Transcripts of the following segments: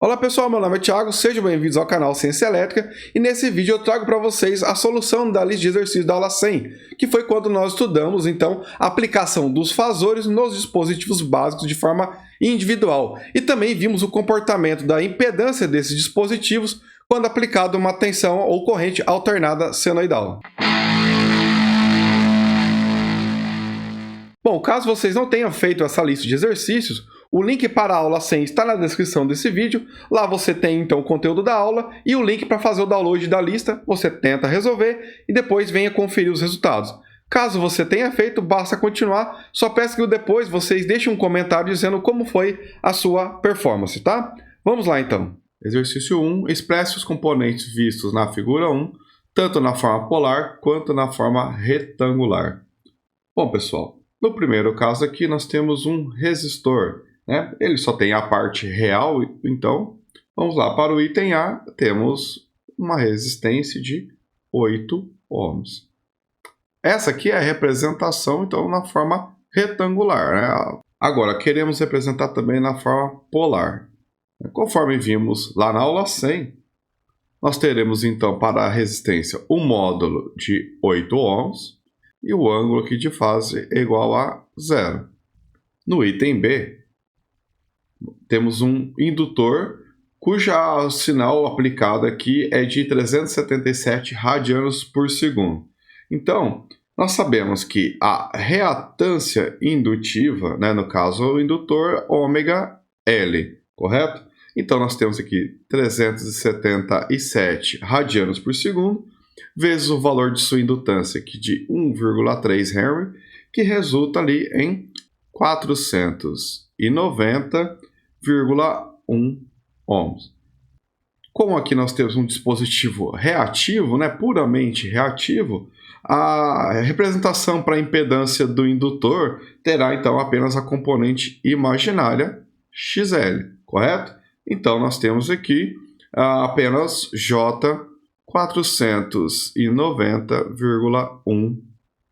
Olá pessoal, meu nome é Thiago, sejam bem-vindos ao canal Ciência Elétrica e nesse vídeo eu trago para vocês a solução da lista de exercícios da aula 100, que foi quando nós estudamos então a aplicação dos fasores nos dispositivos básicos de forma individual e também vimos o comportamento da impedância desses dispositivos quando aplicada uma tensão ou corrente alternada senoidal. Bom, caso vocês não tenham feito essa lista de exercícios, o link para a aula 100 está na descrição desse vídeo. Lá você tem então o conteúdo da aula e o link para fazer o download da lista. Você tenta resolver e depois venha conferir os resultados. Caso você tenha feito, basta continuar. Só peço que depois vocês deixem um comentário dizendo como foi a sua performance, tá? Vamos lá então. Exercício 1. Expresse os componentes vistos na figura 1, tanto na forma polar quanto na forma retangular. Bom, pessoal, no primeiro caso aqui nós temos um resistor, né? Ele só tem a parte real, então vamos lá, para o item A temos uma resistência de 8 ohms. Essa aqui é a representação então na forma retangular, né? Agora queremos representar também na forma polar. Conforme vimos lá na aula 100, nós teremos então para a resistência um módulo de 8 ohms, e o ângulo aqui de fase é igual a 0. No item B, temos um indutor cujo sinal aplicado aqui é de 377 radianos por segundo. Então, nós sabemos que a reatância indutiva, né, no caso o indutor ômega L, correto? Então, nós temos aqui 377 radianos por segundo, vezes o valor de sua indutância aqui de 1,3 Henry, que resulta ali em 490,1 ohms. Como aqui nós temos um dispositivo reativo, né, puramente reativo, a representação para a impedância do indutor terá então apenas a componente imaginária XL, correto? Então nós temos aqui apenas J 490,1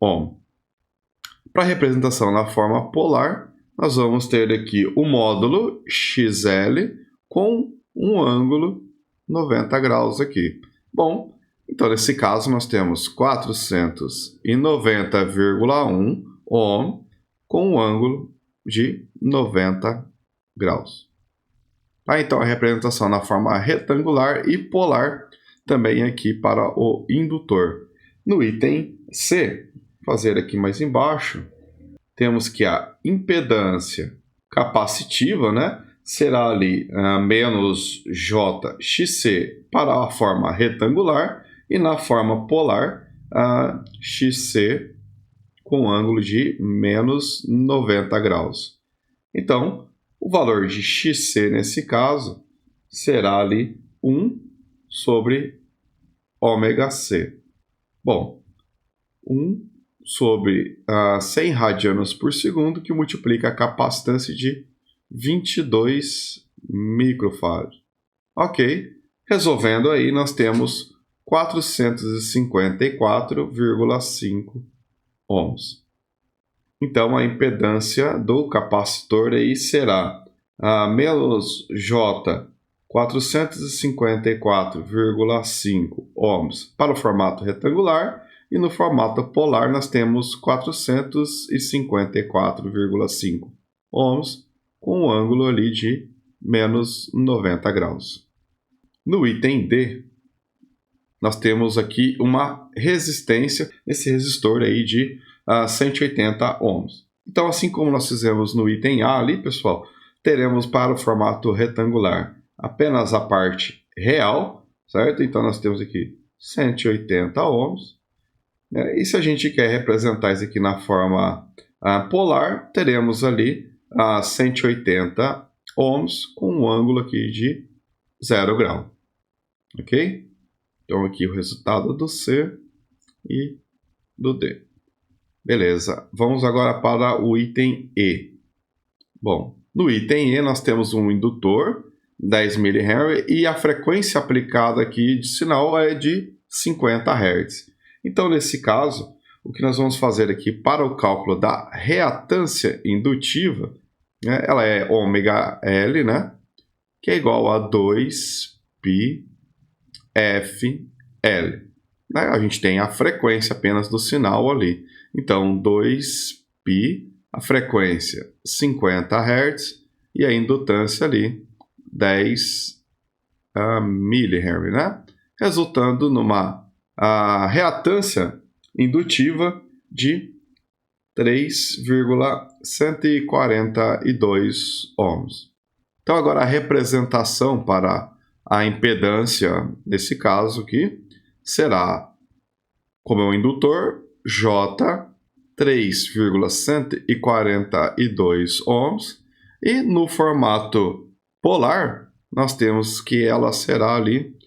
ohm. Para a representação na forma polar, nós vamos ter aqui o módulo XL com um ângulo 90 graus aqui. Bom, então nesse caso nós temos 490,1 ohm com um ângulo de 90 graus. Então a representação na forma retangular e polar também aqui para o indutor. No item C, fazer aqui mais embaixo, temos que a impedância capacitiva, né, será ali menos JXC para a forma retangular e na forma polar XC com ângulo de menos 90 graus. Então, o valor de XC nesse caso será ali 1 sobre ômega C. Bom, 1 sobre 100 radianos por segundo, que multiplica a capacitância de 22 microfarads. Ok, resolvendo aí nós temos 454,5 ohms. Então a impedância do capacitor aí será menos J 454,5 ohms para o formato retangular e no formato polar nós temos 454,5 ohms com um ângulo ali de menos 90 graus. No item D, nós temos aqui uma resistência, esse resistor aí de 180 ohms. Então, assim como nós fizemos no item A ali, pessoal, teremos para o formato retangular apenas a parte real, certo? Então, nós temos aqui 180 ohms. E se a gente quer representar isso aqui na forma polar, teremos ali 180 ohms com um ângulo aqui de 0 grau. Ok? Então, aqui o resultado do C e do D. Beleza, vamos agora para o item E. Bom, no item E nós temos um indutor, 10 mH, e a frequência aplicada aqui de sinal é de 50 Hz. Então, nesse caso, o que nós vamos fazer aqui para o cálculo da reatância indutiva, né, ela é ômega L, né? que é igual a 2πfL. Né? A gente tem a frequência apenas do sinal ali. Então, 2π, a frequência 50 Hz e a indutância ali 10 mHz, né? Resultando numa reatância indutiva de 3,142 ohms. Então, agora a representação para a impedância, nesse caso aqui, será, como é um indutor, J 3,142 ohms, e no formato polar, nós temos que ela será ali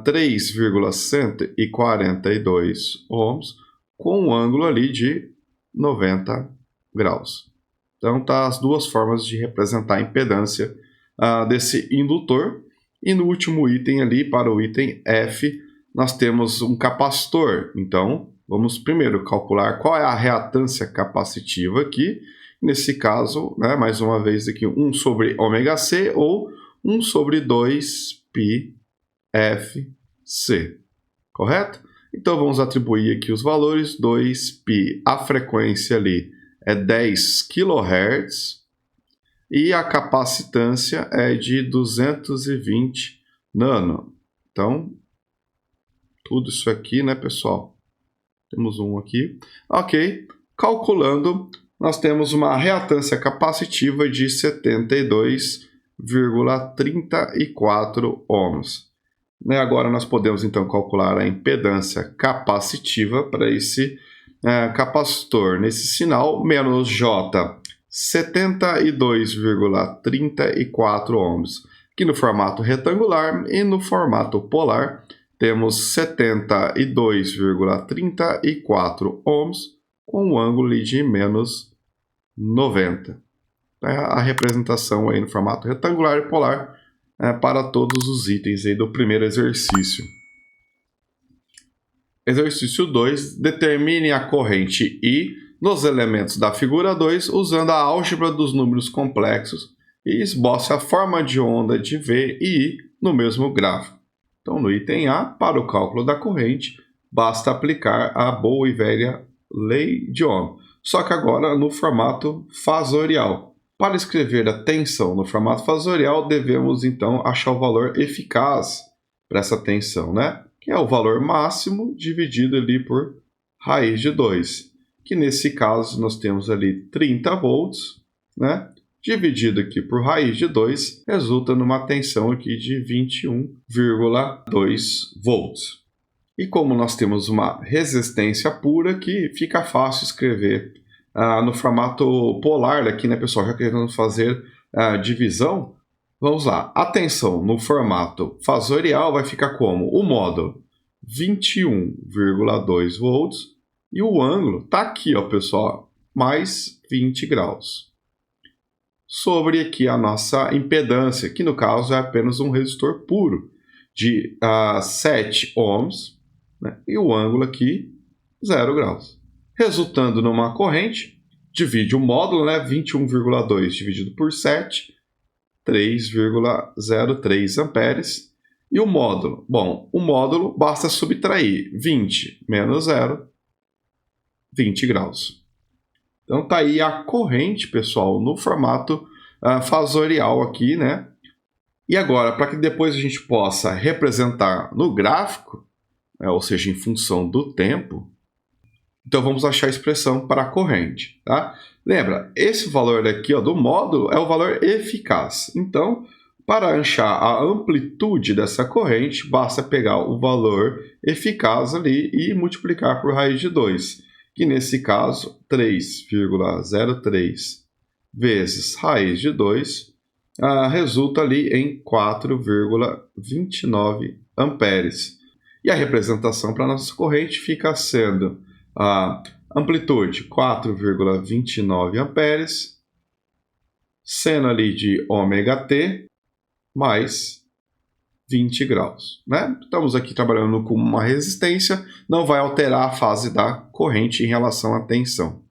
3,142 ohms, com um ângulo ali de 90 graus. Então, tá as duas formas de representar a impedância desse indutor. E no último item ali, para o item F, nós temos um capacitor. Então, vamos primeiro calcular qual é a reatância capacitiva aqui. Nesse caso, né, mais uma vez aqui, 1 sobre ωc ou 1 sobre 2πfc. Correto? Então, vamos atribuir aqui os valores. 2π, a frequência ali é 10 kHz e a capacitância é de 220 nano. Então, tudo isso aqui, né, pessoal? Temos um aqui. Ok. Calculando, nós temos uma reatância capacitiva de 72,34 ohms. Agora nós podemos então calcular a impedância capacitiva para esse capacitor nesse sinal, menos J, 72,34 ohms, que no formato retangular, e no formato polar temos 72,34 ohms com um ângulo de menos 90. A representação aí no formato retangular e polar para todos os itens aí do primeiro exercício. Exercício 2. Determine a corrente I nos elementos da figura 2 usando a álgebra dos números complexos e esboce a forma de onda de V e I no mesmo gráfico. Então, no item A, para o cálculo da corrente, basta aplicar a boa e velha lei de Ohm, só que agora no formato fasorial. Para escrever a tensão no formato fasorial, devemos então achar o valor eficaz para essa tensão, né? Que é o valor máximo dividido ali por raiz de 2, que nesse caso nós temos ali 30 volts, né? Dividido aqui por raiz de 2, resulta numa tensão aqui de 21,2 volts. E como nós temos uma resistência pura aqui, fica fácil escrever no formato polar aqui, né, pessoal? Já querendo fazer a divisão, vamos lá. A tensão no formato fasorial vai ficar como? O módulo 21,2 volts e o ângulo está aqui, ó, pessoal, mais 20 graus. Sobre aqui a nossa impedância, que no caso é apenas um resistor puro de 7 ohms, né, e o ângulo aqui 0 graus. Resultando numa corrente, divide o módulo, né, 21,2 dividido por 7, 3,03 amperes. E o módulo? Bom, o módulo basta subtrair 20 menos 0, 20 graus. Então tá aí a corrente, pessoal, no formato fasorial aqui, né? E agora, para que depois a gente possa representar no gráfico, ou seja, em função do tempo, então vamos achar a expressão para a corrente, tá? Lembra, esse valor aqui, ó, do módulo é o valor eficaz. Então, para achar a amplitude dessa corrente, basta pegar o valor eficaz ali e multiplicar por raiz de 2, que nesse caso, 3,03 vezes raiz de 2 resulta ali em 4,29 amperes. E a representação para a nossa corrente fica sendo a amplitude 4,29 amperes, seno ali de ômega-t, mais 20 graus. Né? Estamos aqui trabalhando com uma resistência, não vai alterar a fase da corrente em relação à tensão.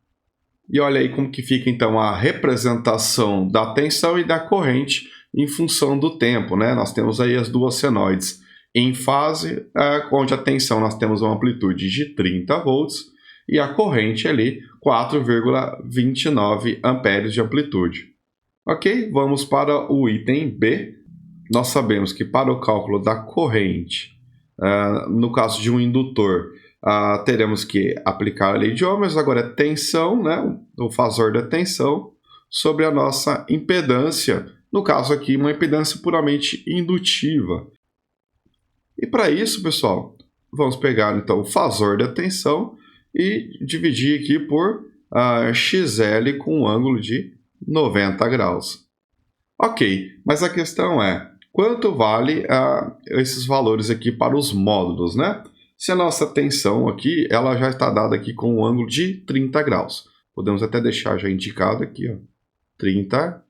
E olha aí como que fica então a representação da tensão e da corrente em função do tempo, né? Nós temos aí as duas senoides em fase, onde a tensão nós temos uma amplitude de 30 volts e a corrente ali 4,29 amperes de amplitude. Ok, vamos para o item B. Nós sabemos que para o cálculo da corrente, no caso de um indutor, teremos que aplicar a lei de Ohm, mas agora é tensão, né? O fasor da tensão, sobre a nossa impedância, no caso aqui uma impedância puramente indutiva. E para isso, pessoal, vamos pegar então o fasor da tensão e dividir aqui por XL com um ângulo de 90 graus. Ok, mas a questão é, quanto vale esses valores aqui para os módulos, né? Se a nossa tensão aqui, ela já está dada aqui com um ângulo de 30 graus. Podemos até deixar já indicado aqui, ó, 30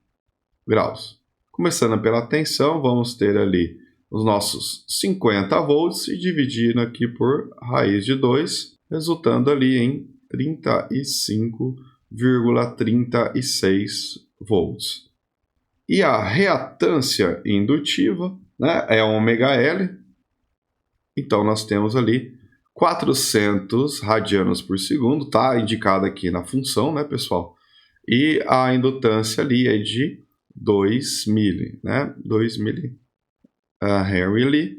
graus. Começando pela tensão, vamos ter ali os nossos 50 volts e dividindo aqui por raiz de 2, resultando ali em 35,36 volts. E a reatância indutiva, né, é ômega-L. Então, nós temos ali 400 radianos por segundo, tá indicado aqui na função, né, pessoal? E a indutância ali é de 2 mili, né? 2 mili Henry ali.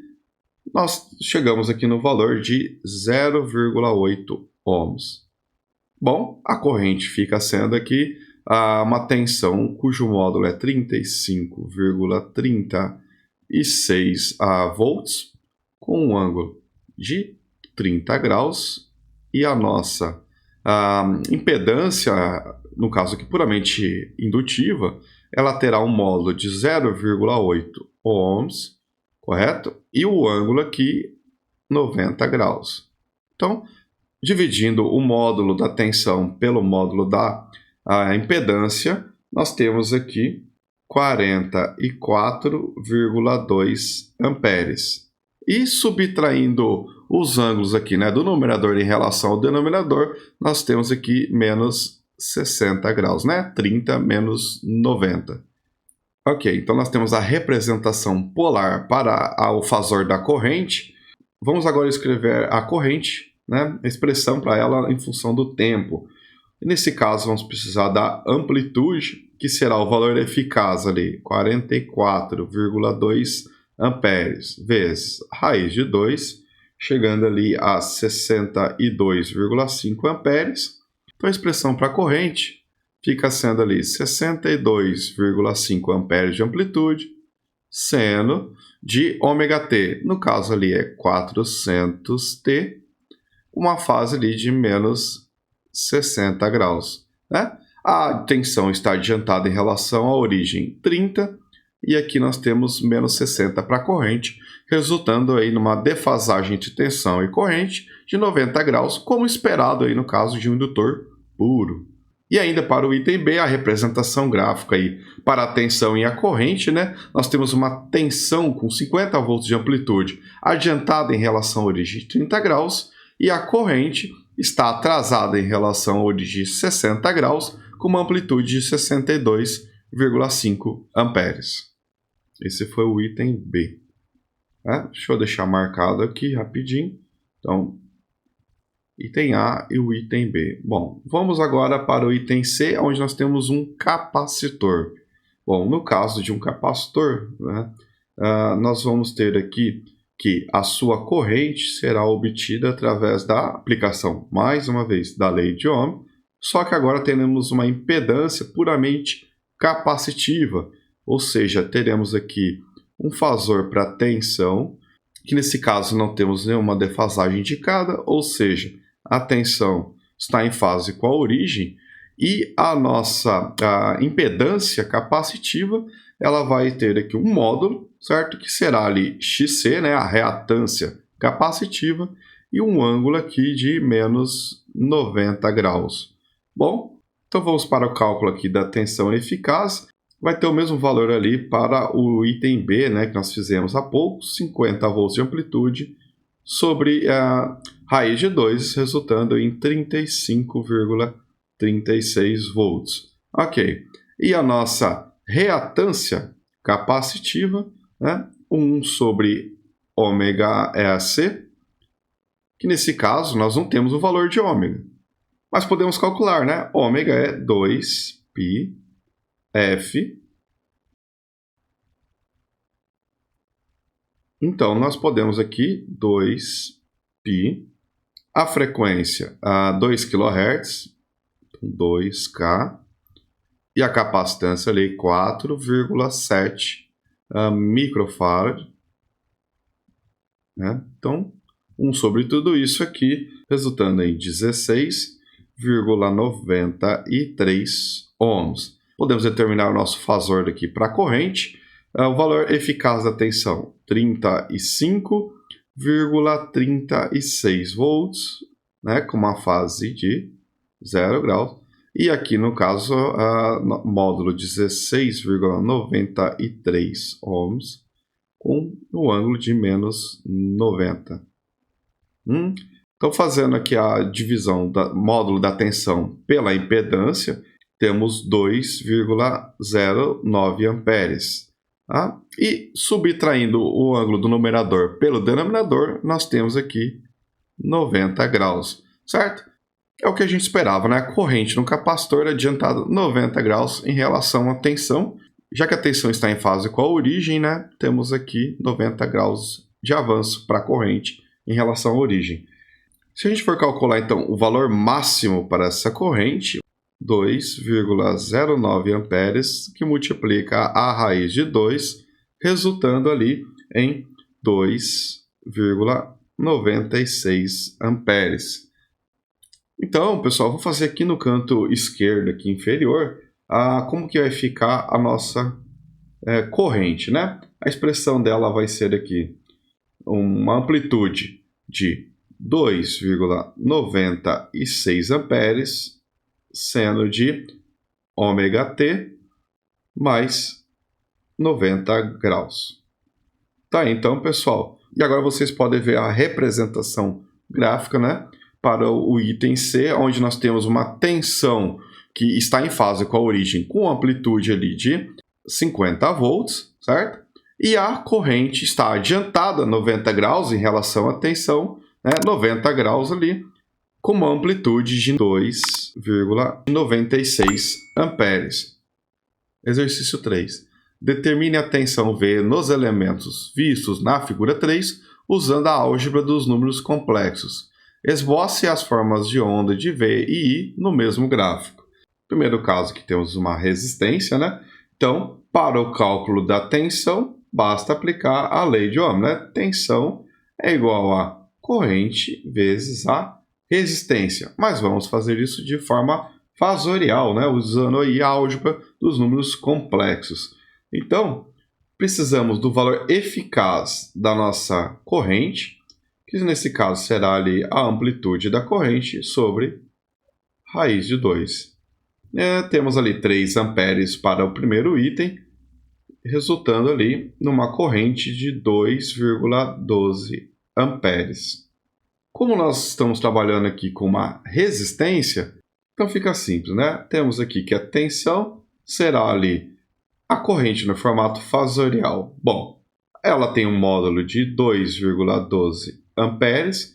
Nós chegamos aqui no valor de 0,8 ohms. Bom, a corrente fica sendo aqui uma tensão cujo módulo é 35,36 volts, com um ângulo de 30 graus, e a nossa impedância, no caso aqui puramente indutiva, ela terá um módulo de 0,8 ohms, correto? E o ângulo aqui 90 graus. Então, dividindo o módulo da tensão pelo módulo da impedância, nós temos aqui 44,2 amperes. E subtraindo os ângulos aqui, né, do numerador em relação ao denominador, nós temos aqui menos 60 graus, né? 30 menos 90. Ok, então nós temos a representação polar para o fasor da corrente. Vamos agora escrever a corrente, né, a expressão para ela em função do tempo. E nesse caso, vamos precisar da amplitude, que será o valor eficaz ali, 44,2 amperes, vezes raiz de 2, chegando ali a 62,5 amperes. Então, a expressão para a corrente fica sendo ali 62,5 amperes de amplitude, seno de ômega-t, no caso ali é 400T, uma fase ali de menos 60 graus, né? A tensão está adiantada em relação à origem 30, e aqui nós temos menos 60 para a corrente, resultando aí numa defasagem de tensão e corrente de 90 graus, como esperado aí no caso de um indutor puro. E ainda para o item B, a representação gráfica aí para a tensão e a corrente, né? Nós temos uma tensão com 50 volts de amplitude adiantada em relação à origem de 30 graus, e a corrente está atrasada em relação à origem de 60 graus, com uma amplitude de 62,5 amperes. Esse foi o item B. Deixa eu deixar marcado aqui rapidinho. Então, item A e o item B. Bom, vamos agora para o item C, onde nós temos um capacitor. Bom, no caso de um capacitor, né, nós vamos ter aqui que a sua corrente será obtida através da aplicação, mais uma vez, da lei de Ohm, só que agora teremos uma impedância puramente capacitiva, ou seja, teremos aqui um fasor para tensão, que nesse caso não temos nenhuma defasagem indicada, ou seja, a tensão está em fase com a origem, e a nossa impedância capacitiva, ela vai ter aqui um módulo, certo? Que será ali XC, né? A reatância capacitiva, e um ângulo aqui de menos 90 graus. Bom, então vamos para o cálculo aqui da tensão eficaz. Vai ter o mesmo valor ali para o item B, né? Que nós fizemos há pouco, 50 volts de amplitude, sobre a raiz de 2, resultando em 35,36 volts. Ok, e a nossa reatância capacitiva, né? 1 sobre ômega EAC, que nesse caso nós não temos o valor de ômega. Mas podemos calcular, né? Ômega é 2πf. Então, nós podemos aqui 2π, a frequência a 2 kHz, 2K, e a capacitância ali 4,7 microfarad, né? Então, 1 sobre tudo isso aqui, resultando em 16,93 ohms. Podemos determinar o nosso fasor daqui para a corrente. O valor eficaz da tensão, 35,36 volts, né, com uma fase de 0 graus. E aqui, no caso, módulo 16,93 ohms, com o ângulo de menos 90. Então, fazendo aqui a divisão do módulo da tensão pela impedância, temos 2,09 amperes. Tá? E subtraindo o ângulo do numerador pelo denominador, nós temos aqui 90 graus, certo? É o que a gente esperava, né? A corrente no capacitor adiantada 90 graus em relação à tensão. Já que a tensão está em fase com a origem, né? Temos aqui 90 graus de avanço para a corrente em relação à origem. Se a gente for calcular, então, o valor máximo para essa corrente, 2,09 amperes, que multiplica a raiz de 2, resultando ali em 2,96 amperes. Então, pessoal, vou fazer aqui no canto esquerdo, aqui inferior, como que vai ficar a nossa corrente, né? A expressão dela vai ser aqui uma amplitude de 2,96 amperes, seno de ômega t mais 90 graus. Tá, então, pessoal, e agora vocês podem ver a representação gráfica, né, para o item C, onde nós temos uma tensão que está em fase com a origem, com amplitude ali de 50 volts, certo? E a corrente está adiantada 90 graus em relação à tensão, né, 90 graus ali, com uma amplitude de 2,96 amperes. Exercício 3. Determine a tensão V nos elementos vistos na figura 3, usando a álgebra dos números complexos. Esboce as formas de onda de V e I no mesmo gráfico. Primeiro caso que temos uma resistência, né? Então, para o cálculo da tensão, basta aplicar a lei de Ohm, né? Tensão é igual a corrente vezes a resistência. Mas vamos fazer isso de forma fasorial, né? Usando aí a álgebra dos números complexos. Então, precisamos do valor eficaz da nossa corrente, que nesse caso será ali a amplitude da corrente sobre raiz de 2. Temos ali 3 amperes para o primeiro item, resultando ali numa corrente de 2,12 amperes. Como nós estamos trabalhando aqui com uma resistência, então fica simples, né? Temos aqui que a tensão será ali a corrente no formato fasorial. Bom, ela tem um módulo de 2,12 amperes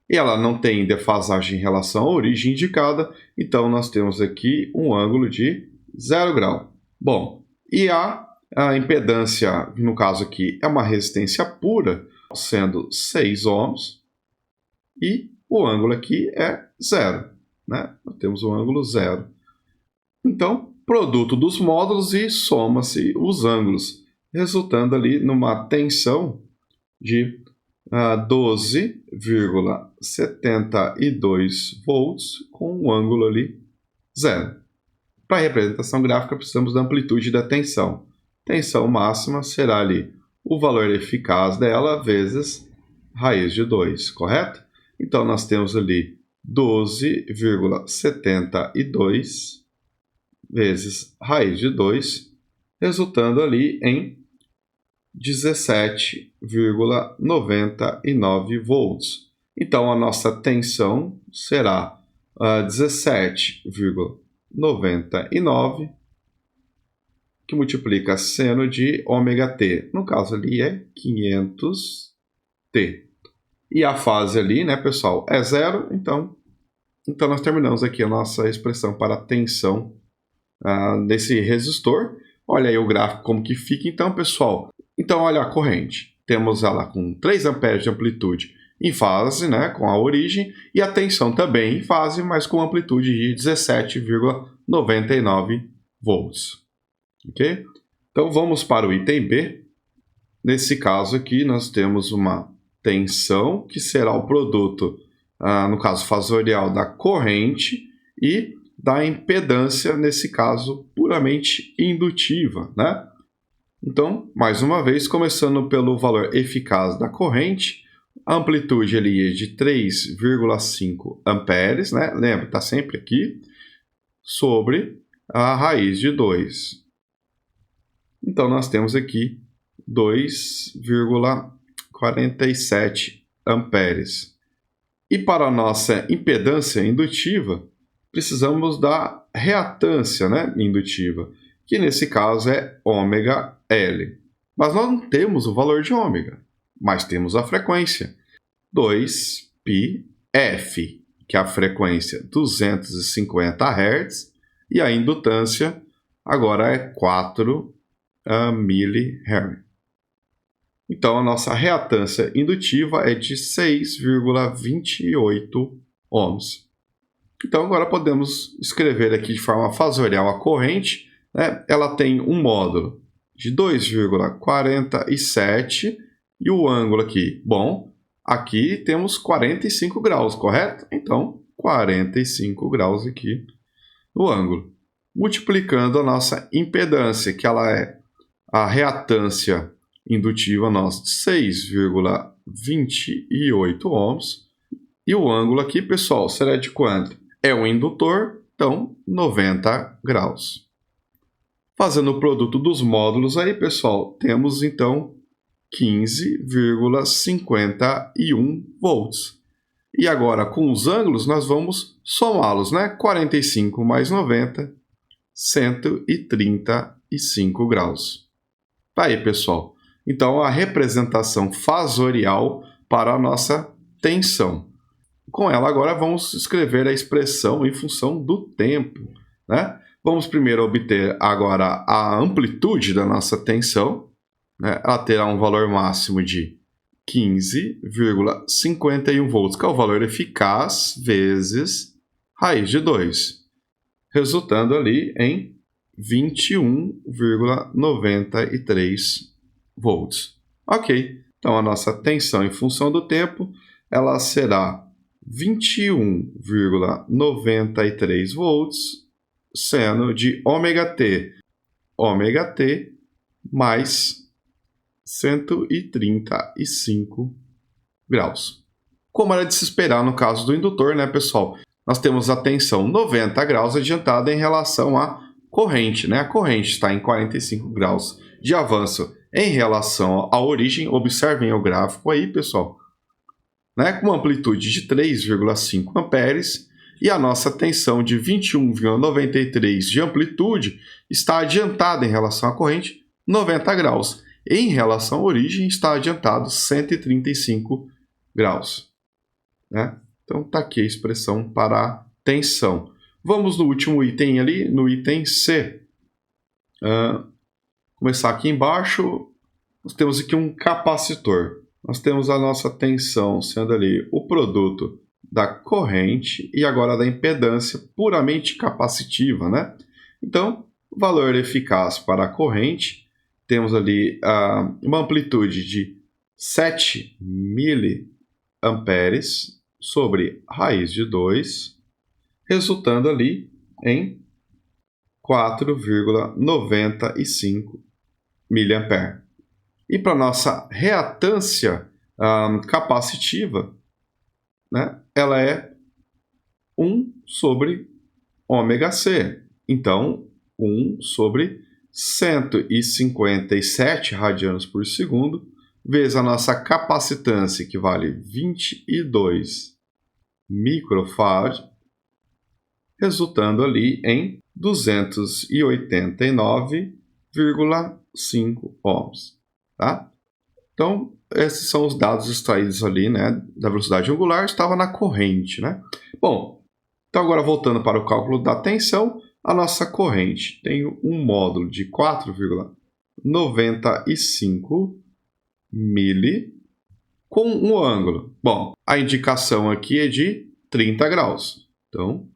e ela não tem defasagem em relação à origem indicada, então nós temos aqui um ângulo de 0 grau. Bom, e a impedância, no caso aqui, é uma resistência pura, sendo 6 ohms, e o ângulo aqui é 0, né? Nós temos um ângulo 0. Então, produto dos módulos e soma-se os ângulos, resultando ali numa tensão de 12,72 volts com um ângulo ali 0. Para a representação gráfica, precisamos da amplitude da tensão. Tensão máxima será ali o valor eficaz dela vezes raiz de 2, correto? Então, nós temos ali 12,72 vezes raiz de 2, resultando ali em 17,99 volts. Então, a nossa tensão será 17,99 que multiplica seno de ômega t. No caso ali é 500t. E a fase ali, né, pessoal, é zero, então nós terminamos aqui a nossa expressão para a tensão desse resistor. Olha aí o gráfico como que fica, então, pessoal. Então, olha a corrente. Temos ela com 3 amperes de amplitude em fase, né, com a origem, e a tensão também em fase, mas com amplitude de 17,99 volts. Ok? Então, vamos para o item B. Nesse caso aqui, nós temos uma tensão, que será o produto, no caso fasorial, da corrente e da impedância, nesse caso, puramente indutiva, né? Então, mais uma vez, começando pelo valor eficaz da corrente, a amplitude ali é de 3,5 amperes, né? Lembra, está sempre aqui, sobre a raiz de 2. Então, nós temos aqui 2,47 amperes. E para a nossa impedância indutiva, precisamos da reatância, né, indutiva, que nesse caso é ômega L. Mas nós não temos o valor de ômega, mas temos a frequência, 2πf, que é a frequência 250 Hz, e a indutância agora é 4 mH. Então, a nossa reatância indutiva é de 6,28 ohms. Então, agora podemos escrever aqui de forma fasorial a corrente, né? Ela tem um módulo de 2,47 e o ângulo aqui, bom, aqui temos 45 graus, correto? Então, 45 graus aqui no ângulo. Multiplicando a nossa impedância, que ela é a reatância indutiva nossa de 6,28 ohms. E o ângulo aqui, pessoal, será de quanto? É um indutor, então 90 graus. Fazendo o produto dos módulos aí, pessoal, temos então 15,51 volts. E agora, com os ângulos, nós vamos somá-los, né? 45 mais 90, 135 graus. Tá aí, pessoal. Então, a representação fasorial para a nossa tensão. Com ela, agora, vamos escrever a expressão em função do tempo, né? Vamos primeiro obter agora a amplitude da nossa tensão, né? Ela terá um valor máximo de 15,51 volts, que é o valor eficaz vezes raiz de 2, resultando ali em 21,93 volts. Ok, então a nossa tensão em função do tempo, ela será 21,93 volts, seno de ômega t mais 135 graus. Como era de se esperar no caso do indutor, né, pessoal? Nós temos a tensão 90 graus adiantada em relação à corrente, né? A corrente está em 45 graus de avanço em relação à origem. Observem o gráfico aí, pessoal, né? Com uma amplitude de 3,5 amperes e a nossa tensão de 21,93 de amplitude está adiantada em relação à corrente 90 graus. Em relação à origem, está adiantado 135 graus. Né? Então, está aqui a expressão para a tensão. Vamos no último item ali, no item C. Começar aqui embaixo, nós temos aqui um capacitor. Nós temos a nossa tensão sendo ali o produto da corrente e agora da impedância puramente capacitiva, né? Então, valor eficaz para a corrente, temos ali uma amplitude de 7 miliamperes sobre raiz de 2, resultando ali em 4,95 mA. E para a nossa reatância capacitiva, né, ela é 1 sobre ômega C. Então, 1 sobre 157 radianos por segundo, vezes a nossa capacitância, que vale 22 microfarad, resultando ali em 289,5 0,5 ohms, tá? Então, esses são os dados extraídos ali, né, da velocidade angular, estava na corrente, né? Bom, então agora voltando para o cálculo da tensão, a nossa corrente tem um módulo de 4,95 mili com um ângulo. Bom, a indicação aqui é de 30 graus. Então,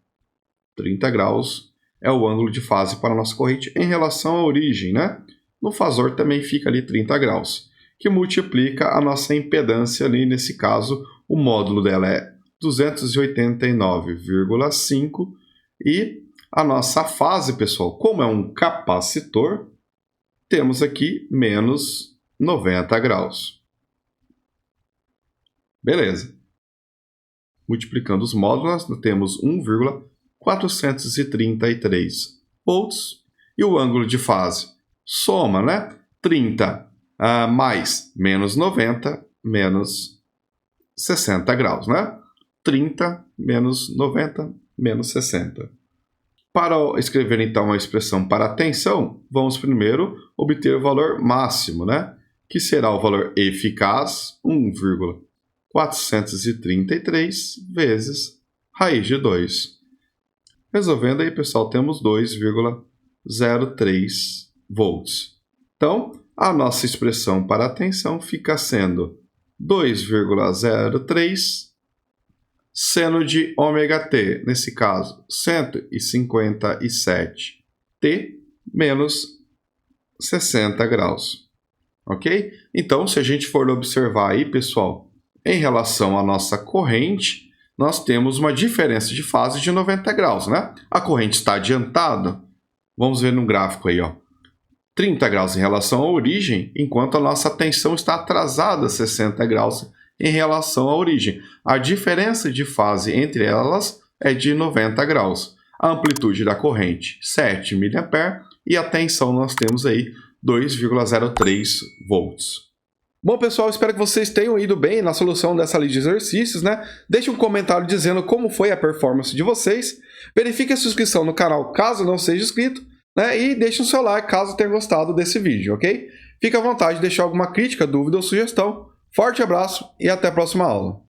30 graus é o ângulo de fase para a nossa corrente em relação à origem, né? No fasor também fica ali 30 graus, que multiplica a nossa impedância ali, nesse caso, o módulo dela é 289,5 e a nossa fase, pessoal, como é um capacitor, temos aqui menos 90 graus. Beleza. Multiplicando os módulos, nós temos 1,433 volts e o ângulo de fase soma, né? 30 mais menos 90 menos 60 graus, né? 30 menos 90 menos 60. Para escrever então a expressão para a tensão, vamos primeiro obter o valor máximo, né? Que será o valor eficaz, 1,433 vezes raiz de 2. Resolvendo aí, pessoal, temos 2,03 volts. Então, a nossa expressão para a tensão fica sendo 2,03 seno de ômega-t, nesse caso, 157t menos 60 graus. Ok? Então, se a gente for observar aí, pessoal, em relação à nossa corrente, nós temos uma diferença de fase de 90 graus, né? A corrente está adiantada, vamos ver no gráfico aí, ó, 30 graus em relação à origem, enquanto a nossa tensão está atrasada 60 graus em relação à origem. A diferença de fase entre elas é de 90 graus. A amplitude da corrente, 7 mA, e a tensão nós temos aí 2,03 volts. Bom, pessoal, espero que vocês tenham ido bem na solução dessa lista de exercícios, né? Deixe um comentário dizendo como foi a performance de vocês. Verifique a sua inscrição no canal caso não seja inscrito, né? E deixe o seu like caso tenha gostado desse vídeo, ok? Fique à vontade de deixar alguma crítica, dúvida ou sugestão. Forte abraço e até a próxima aula.